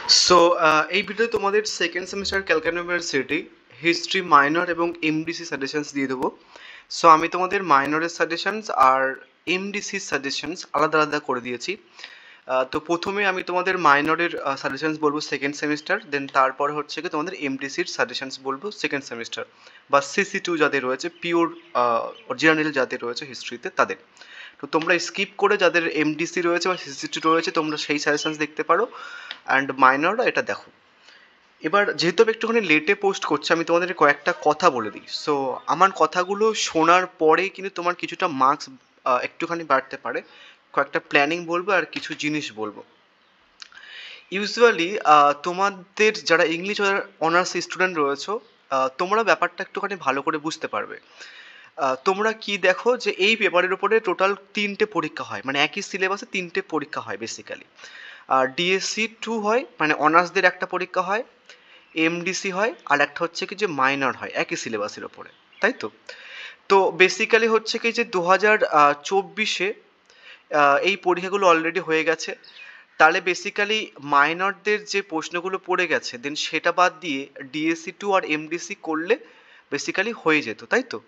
So এই video তোমাদের second semester Calcutta university history minor এবং এমডিসি সাজেশনস দিয়ে দেবো। সো আমি তোমাদের মাইনরের সাজেশনস আর এমডিসি সাজেশনস আলাদা আলাদা করে দিয়েছি। তো প্রথমে আমি তোমাদের মাইনরের সাজেশনস বলবো সেকেন্ড সেমিস্টার, দেন তারপরে হচ্ছে কি তোমাদের এমডিসির সাজেশনস বলবো সেকেন্ড সেমিস্টার বা সিসি2 যাদের রয়েছে, পিওর অরিজিনাল যাদের রয়েছে হিস্ট্রিতে তাদের। তো তোমরা স্কিপ করে যাদের এমডিসি রয়েছে বা সিসি2 রয়েছে তোমরা সেই সাজেশনস দেখতে পারো, অ্যান্ড মাইনররা এটা দেখো। এবার যেহেতু আমি একটুখানি লেটে পোস্ট করছি, আমি তোমাদের কয়েকটা কথা বলে দিই। সো আমার কথাগুলো শোনার পরে কিন্তু তোমার কিছুটা মার্কস একটুখানি বাড়তে পারে। কয়েকটা প্ল্যানিং বলবো আর কিছু জিনিস বলবো। ইউজুয়ালি তোমাদের যারা ইংলিশ অনার্স স্টুডেন্ট রয়েছো, তোমরা ব্যাপারটা একটুখানি ভালো করে বুঝতে পারবে। তোমরা কি দেখো যে এই পেপারের উপরে টোটাল 3টে পরীক্ষা হয়, মানে একই সিলেবাসে 3টে পরীক্ষা হয় বেসিক্যালি। ডিএসসি2 হয়, মানে অনার্সদের একটা পরীক্ষা হয়, এমডিসি হয়, আর একটা হচ্ছে কি যে মাইনর হয় একই সিলেবাসের ওপরে, তাই তো? তো বেসিক্যালি হচ্ছে কি যে 2024-এ এই পরীক্ষাগুলো অলরেডি হয়ে গেছে। তাহলে বেসিক্যালি মাইনরদের যে প্রশ্নগুলো পড়ে গেছে দেন সেটা বাদ দিয়ে ডিএসসি2 আর এমডিসি করলে বেসিক্যালি হয়ে যেত, তাই তো?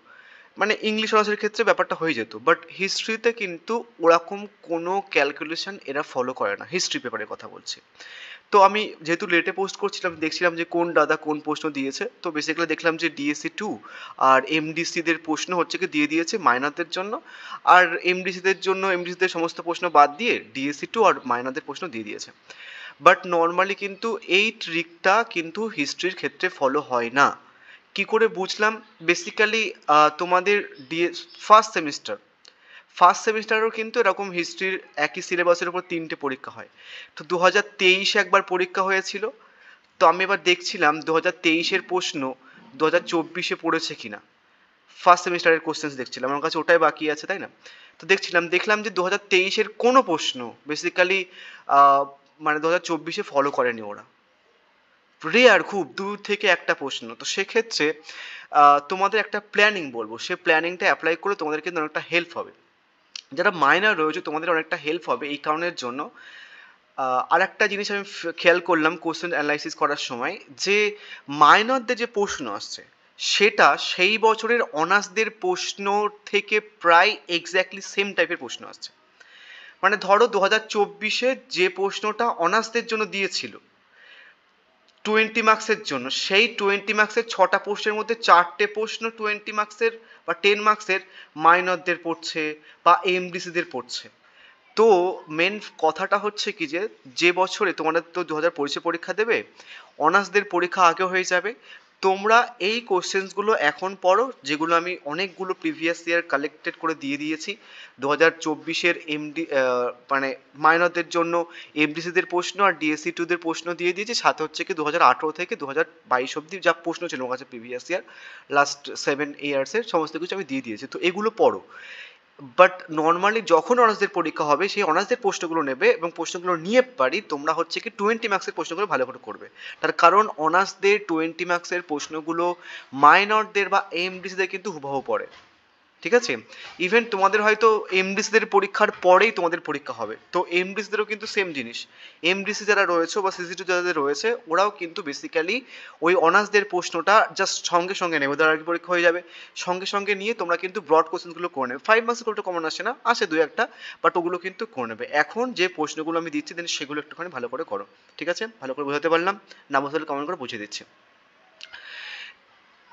মানে ইংলিশ অনার্সের ক্ষেত্রে ব্যাপারটা হয়ে যেত, বাট হিস্ট্রিতে কিন্তু ওরকম কোনো ক্যালকুলেশন এরা ফলো করে না, হিস্ট্রি পেপারের কথা বলছি। তো আমি যেহেতু লেটে পোস্ট করছিলাম, দেখছিলাম যে কোন দাদা কোন প্রশ্ন দিয়েছে। তো বেসিক্যালি দেখলাম যে ডিএসসি2 আর এমডিসিদের প্রশ্ন হচ্ছে কি দিয়ে দিয়েছে মাইনরদের জন্য, আর এমডিসিদের সমস্ত প্রশ্ন বাদ দিয়ে ডিএসসি2 আর মাইনরদের প্রশ্ন দিয়ে দিয়েছে। বাট নর্মালি কিন্তু এই ট্রিকটা কিন্তু হিস্ট্রির ক্ষেত্রে ফলো হয় না। কি করে বুঝলাম? বেসিক্যালি তোমাদের ফার্স্ট সেমিস্টারেও কিন্তু এরকম হিস্ট্রির একই সিলেবাসের উপর 3টে পরীক্ষা হয়। তো 2023-এ একবার পরীক্ষা হয়েছিল। তো আমি এবার দেখছিলাম 2023-এর প্রশ্ন 2024-এ পড়েছে কিনা। ফার্স্ট সেমিস্টারের কোশ্চেন্স দেখছিলাম, আমার কাছে ওটাই বাকি আছে, তাই না? তো দেখলাম যে 2023-এর কোনো প্রশ্ন বেসিক্যালি মানে 2024-এ ফলো করেনি ওরা। রেয়ার, খুব দূর থেকে একটা প্রশ্ন। তো সেক্ষেত্রে তোমাদের একটা প্ল্যানিং বলবো, সে প্ল্যানিংটা অ্যাপ্লাই করে তোমাদের কিন্তু অনেকটা হেল্প হবে। যারা মাইনর রয়েছে তোমাদের অনেকটা হেল্প হবে এই কারণের জন্য। আর একটা জিনিস আমি খেয়াল করলাম কোশ্চেন অ্যানালাইসিস করার সময়, যে মাইনরদের যে প্রশ্ন আসছে সেটা সেই বছরের অনার্সদের প্রশ্ন থেকে প্রায় এক্স্যাক্টলি সেম টাইপের প্রশ্ন আসছে। মানে ধরো 2024-এ যে প্রশ্নটা অনার্সদের জন্য দিয়েছিল 20 মার্কসের জন্য, সেই 20 মার্কসের 6টা প্রশ্নের মধ্যে 4টে প্রশ্ন 20 মার্কসের বা 10 মার্কসের মাইনরদের পড়ছে বা এমডিসিদের পড়ছে। তো মেন কথাটা হচ্ছে কি যে যে বছরে তোমাদের তো 2025-এ পরীক্ষা দেবে, অনার্সদের পরীক্ষা আগে হয়ে যাবে। তোমরা এই কোশ্চেন্সগুলো এখন পড়ো, যেগুলো আমি অনেকগুলো প্রিভিয়াস ইয়ার কালেক্টেড করে দিয়ে দিয়েছি। 2024-এর মানে মাইনরদের জন্য এমডিসিদের প্রশ্ন আর ডিএসসি2-দের প্রশ্ন দিয়ে দিয়েছি, সাথে হচ্ছে কি 2018 থেকে 2022 অব্দি যা প্রশ্ন ছিল আমার কাছে প্রিভিয়াস ইয়ার লাস্ট 7 ইয়ার্সের সমস্ত কিছু আমি দিয়ে দিয়েছি। তো এগুলো পড়ো। বাট নর্মালি যখন অনার্সদের পরীক্ষা হবে সেই অনার্সদের প্রশ্নগুলো নেবে এবং প্রশ্নগুলো নিয়ে পারি তোমরা হচ্ছে কি 20 মার্কসের প্রশ্নগুলো ভালো করে করবে। তার কারণ অনার্সদের 20 মার্কসের প্রশ্নগুলো মাইনরদের বা এমডিসিদের কিন্তু হুবহু পড়ে, ঠিক আছে? ইভেন তোমাদের হয়তো এমডিসিদের পরীক্ষার পরেই তোমাদের পরীক্ষা হবে, তো এমডিসিদেরও কিন্তু সেম জিনিস। এমডিসি যারা রয়েছে বা সিসি2 যাদের রয়েছে ওরাও কিন্তু বেসিক্যালি ওই অনার্সদের প্রশ্নটা জাস্ট সঙ্গে সঙ্গে নেবে, ওদের আর কি পরীক্ষা হয়ে যাবে সঙ্গে সঙ্গে নিয়ে তোমরা কিন্তু ব্রড কোশ্চেনগুলো করে নেবে। 5 মার্কসের একটু কমন আসে না, আসে দু একটা, বাট ওগুলো কিন্তু করে নেবে। এখন যে প্রশ্নগুলো আমি দিচ্ছি দেন সেগুলো একটুখানি ভালো করে করো, ঠিক আছে? ভালো করে বোঝাতে পারলাম? না বুঝতে কমেন্ট করে বুঝিয়ে দিচ্ছি।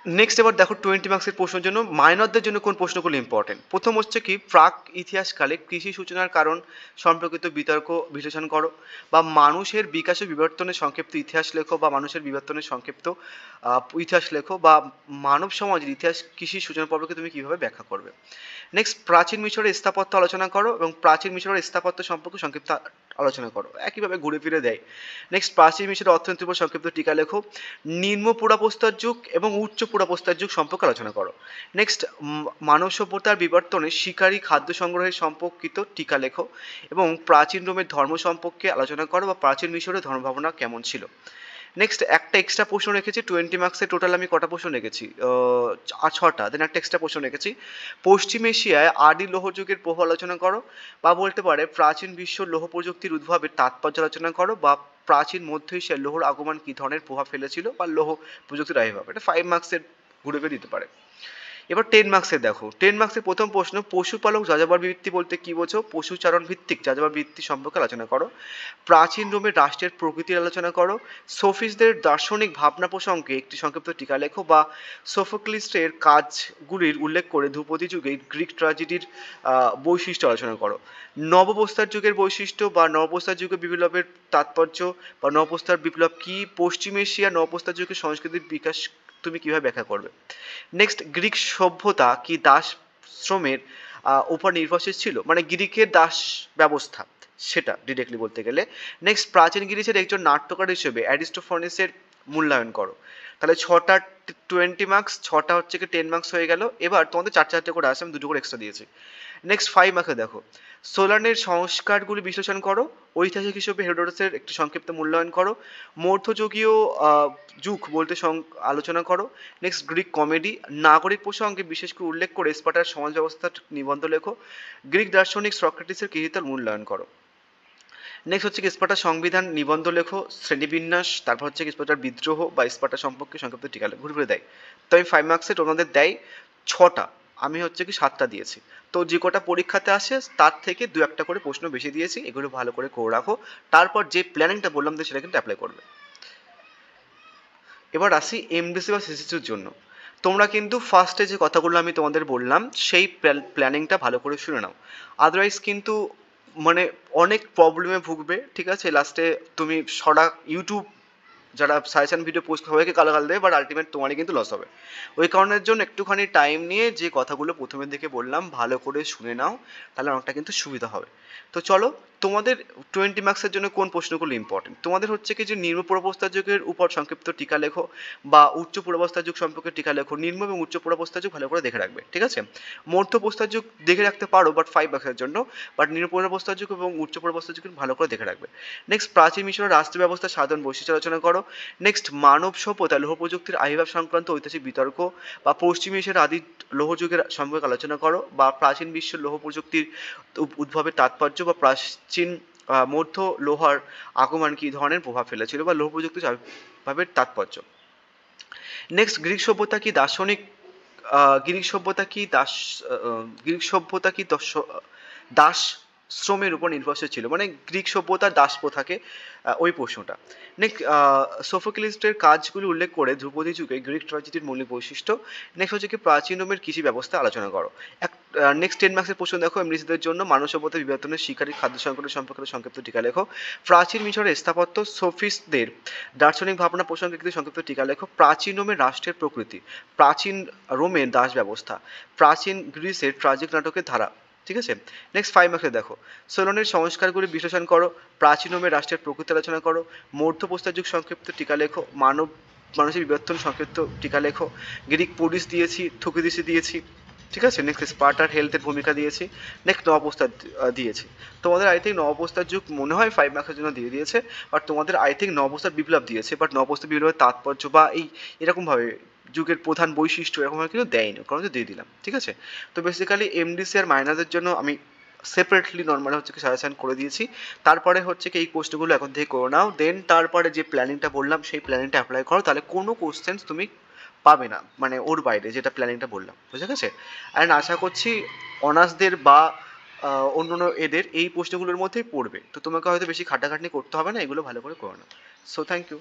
নেক্সট এবার দেখো 20 মার্কসের প্রশ্নের জন্য মাইনরদের জন্য কোন প্রশ্নগুলো ইম্পর্টেন্ট। প্রথম হচ্ছে কি প্রাক ইতিহাসকালে কৃষি সূচনার কারণ সম্পর্কিত বিতর্ক বিশ্লেষণ করো, বা মানুষের বিকাশ ও বিবর্তনের সংক্ষিপ্ত ইতিহাস লেখো, বা মানুষের বিবর্তনের সংক্ষিপ্ত ইতিহাস লেখো, বা মানব সমাজের ইতিহাস কৃষি সূচনা পর্বকে তুমি কিভাবে ব্যাখ্যা করবে। নেক্সট প্রাচীন মিশরের স্থাপত্য আলোচনা করো এবং প্রাচীন মিশরের স্থাপত্য সম্পর্কে সংক্ষিপ্ত আলোচনা করো, একইভাবে ঘুরে ফিরে দেয়। নেক্সট প্রাচীন মিশরের অর্থনীতির উপর সংক্ষিপ্ত টিকা লেখো। নিম্ন পুরাপ্রস্তর যুগ এবং উচ্চ পুরাপ্রস্তর যুগ সম্পর্কে আলোচনা করো। নেক্সট মানব সভ্যতার বিবর্তনে শিকারী খাদ্য সংগ্রহের সম্পর্কিত টিকা লেখো এবং প্রাচীন রোমের ধর্ম সম্পর্কে আলোচনা করো, বা প্রাচীন মিশরের ধর্মভাবনা কেমন ছিল। নেক্সট একটা এক্সট্রা প্রশ্ন রেখেছি 20 মার্কসের। টোটাল আমি কটা প্রশ্ন রেখেছি? 6টা। দেন একটা এক্সট্রা প্রশ্ন রেখেছি পশ্চিম এশিয়ায় আদি লৌহ যুগের প্রভাব আলোচনা করো, বা বলতে পারে প্রাচীন বিশ্ব লৌহ প্রযুক্তির উদ্ভবের তাৎপর্য আলোচনা করো, বা প্রাচীন মধ্য এশিয়ায় লৌহর আগমন কী ধরনের প্রভাব ফেলেছিল, বা লৌহ প্রযুক্তির আবির্ভাব। এটা 5 মার্কসের ঘুরে ফিরে দিতে পারে। এবার 10 মার্কসের দেখো, 10 মার্কসের প্রথম প্রশ্ন পশুপালক যাযাবর বৃত্তি বলতে কি বোঝো? পশুচারণ ভিত্তিক যাযাবর বৃত্তি সম্পর্কে আলোচনা করো। প্রাচীন রোমের রাষ্ট্রের প্রকৃতির আলোচনা করো। সোফিস্টদের দার্শনিক ভাবনা প্রসঙ্গে একটি সংক্ষিপ্ত টিকা লেখো, বা সোফোক্লিসের কাজগুলির উল্লেখ করে ধ্রুপদী যুগে গ্রিক ট্র্যাজেডির বৈশিষ্ট্য আলোচনা করো। নবপ্রস্তর যুগের বৈশিষ্ট্য বা নবপ্রস্তর যুগের বিপ্লবের তাৎপর্য, বা নবপ্রস্তর বিপ্লব কি, পশ্চিম এশিয়া নবপ্রস্তর যুগের সংস্কৃতির বিকাশ তুমি কিভাবে ব্যাখ্যা করবে। নেক্সট, গ্রিক সভ্যতা কি দাস শ্রমের উপর নির্ভরশীল ছিল, মানে গ্রিকের দাস ব্যবস্থা সেটা ডিরেক্টলি বলতে গেলে। নেক্সট, প্রাচীন গ্রিসের একজন নাট্যকার হিসেবে অ্যারিস্টোফানিসের মূল্যায়ন করো। তাহলে 6টা 20 মার্কস, 6টা হচ্ছে কি 10 মার্কস হয়ে গেল। এবার তোমাদের 4 করে আসে, আমি 2 করে এক্সট্রা দিয়েছি। নেক্সট 5 মার্কে দেখো, সোলানের সংস্কারগুলি বিশ্লেষণ করো। ঐতিহাসিক হিসেবে হেরোডোটাসের একটি সংক্ষিপ্ত মূল্যায়ন করো। মধ্যযুগীয় যুগ বলতে আলোচনা করো। নেক্সট, গ্রিক কমেডি নাগরিক প্রসঙ্গে বিশেষ করে উল্লেখ করে স্পার্টার সমাজ ব্যবস্থার নিবন্ধ লেখো। গ্রিক দার্শনিক সক্রেটিসের কৃতিত্বের মূল্যায়ন করো। নেক্সট হচ্ছে কি স্পার্টার সংবিধান নিবন্ধ লেখো, শ্রেণীবিন্যাস, তারপর হচ্ছে কি স্পার্টার বিদ্রোহ বা স্পার্টা সম্পর্কে সংক্ষিপ্ত টিকা ঘুরে ঘুরে দেয়। তো আমি 5 মার্কসে তোমাদের দেয় 6টা, আমি হচ্ছে কি 7টা দিয়েছি। তো যে কটা পরীক্ষাতে আসে তার থেকে 2-1টা করে প্রশ্ন বেশি দিয়েছি, এগুলো ভালো করে করে রাখো। তারপর যে প্ল্যানিংটা বললাম যে সেটা কিন্তু অ্যাপ্লাই করবে। এবার আসি এমডিসি বা সিসিসির জন্য। তোমরা কিন্তু ফার্স্টে যে কথাগুলো আমি তোমাদের বললাম সেই প্ল্যানিংটা ভালো করে শুনে নাও, আদারওয়াইজ কিন্তু মানে অনেক প্রবলেমে ভুগবে, ঠিক আছে? লাস্টে তুমি ইউটিউব যারা সাজেশন ভিডিও পোস্ট সবাইকে গালাগাল দেবে, বাট আলটিমেট তোমারই কিন্তু লস হবে। ওই কারণের জন্য একটুখানি টাইম নিয়ে যে কথাগুলো প্রথমের দিকে বললাম ভালো করে শুনে নাও, তাহলে অনেকটা কিন্তু সুবিধা হবে। তো চলো, তোমাদের 20 মার্কসের জন্য কোন প্রশ্নগুলো ইম্পর্টেন্ট? তোমাদের হচ্ছে কি যে নিম্ন পূর্বাবস্থা যুগের উপর সংক্ষিপ্ত টিকা লেখো, বা উচ্চ পূর্বাবস্থা যুগ সম্পর্কে টিকা লেখো। নিম্ন এবং উচ্চ পূর্বাবস্থা যুগ ভালো করে দেখে রাখবে, ঠিক আছে? মধ্য প্রস্তর যুগ দেখে রাখতে পারো বাট 5 মার্কসের জন্য, বাট নিম্ন পূর্বাবস্থা যুগ এবং উচ্চ পূর্বাবস্থা যুগ ভালো করে দেখে রাখবে। নেক্সট, প্রাচীন মিশরের রাষ্ট্র ব্যবস্থা সাধারণ বৈশিষ্ট্য আলোচনা করো। নেক্সট, মানব সভ্যতা লৌহ প্রযুক্তির আবির্ভাব সংক্রান্ত ঐতিহাসিক বিতর্ক, বা পশ্চিম এশিয়ার আদি লৌহ যুগের সম্পর্কে আলোচনা করো, বা প্রাচীন বিশ্বের লৌহ প্রযুক্তির উদ্ভবের তাৎপর্য, বা প্রাচীন মধ্য লোহার আগমন কী ধরনের প্রভাব ফেলেছিল, বা লৌহ প্রযুক্তির আবির্ভাবের তাৎপর্য। নেক্সট, গ্রিক সভ্যতা কি দাস শ্রমের উপর নির্ভরশীল ছিল, মানে গ্রিক সভ্যতার দাস প্রথাকে ওই প্রশ্নটা। নেক্সট, সোফোক্লিসের কাজগুলি উল্লেখ করে ধ্রুপদী যুগে গ্রিক ট্র্যাজেডির মৌলিক বৈশিষ্ট্য। নেক্সট হচ্ছে কি প্রাচীন রোমের কৃষি ব্যবস্থা আলোচনা করো। নেক্সট 10 মার্কসের প্রশ্ন দেখো, এমডিসিদের জন্য মানব সভ্যতা বিবর্তনের শিকারী খাদ্য সংকটের সম্পর্কে সংক্ষিপ্ত টিকা লেখো। প্রাচীন মিশরের স্থাপত্য সোফিস্টদের দার্শনিক ভাবনা প্রসঙ্গে একটি সংক্ষিপ্ত টিকা লেখো। প্রাচীন রোমের রাষ্ট্রের প্রকৃতি, প্রাচীন রোমের দাস ব্যবস্থা, প্রাচীন গ্রিসের ট্রাজিক নাটকের ধারা, ঠিক আছে? নেক্সট 5 মার্কসে দেখো, সোলনের সংস্কারগুলি বিশ্লেষণ করো। প্রাচীন রোমের রাষ্ট্রের প্রকৃতি আলোচনা করো। মধ্যপ্রস্তর যুগ সংক্ষিপ্ত টিকা লেখো। মানুষের বিবর্তন সংক্ষিপ্ত টিকা লেখো। গ্রিক পুলিশ দিয়েছি, থুকিদিসি দিয়েছি, ঠিক আছে? নেক্সট, স্পার্টার হেলথের ভূমিকা দিয়েছি। নেক্সট, নবপ্রস্তর দিয়েছি। তোমাদের আই থিঙ্ক নবপ্রস্তর যুগ মনে হয় 5 মার্কসের জন্য দিয়ে দিয়েছে, বাট তোমাদের আই থিঙ্ক নবপ্রস্তর বিপ্লব দিয়েছে, বাট নবপ্রস্তর বিপ্লবের তাৎপর্য বা এই এরকমভাবে যুগের প্রধান বৈশিষ্ট্য এরকমভাবে কিন্তু দেয়নি, কারণ দিয়ে দিলাম, ঠিক আছে? তো বেসিক্যালি এমডিসি আর মাইনাসের জন্য আমি সেপারেটলি নর্মালি হচ্ছে কি সাজেশন করে দিয়েছি। তারপরে হচ্ছে কি এই কোর্সগুলো এখন থেকে করে নাও, দেন তারপরে যে প্ল্যানিংটা বললাম সেই প্ল্যানিংটা অ্যাপ্লাই করো, তাহলে কোনো কোশ্চেন্স তুমি পাবে না, মানে ওর বাইরে যেটা প্ল্যানিংটা বললাম, বুঝে গেছে? অ্যান্ড আশা করছি অনার্সদের বা অন্য এদের এই প্রশ্নগুলোর মধ্যেই পড়বে, তো তোমাকে হয়তো বেশি খাটাখাটনি করতে হবে না, এগুলো ভালো করে করো না। So thank you.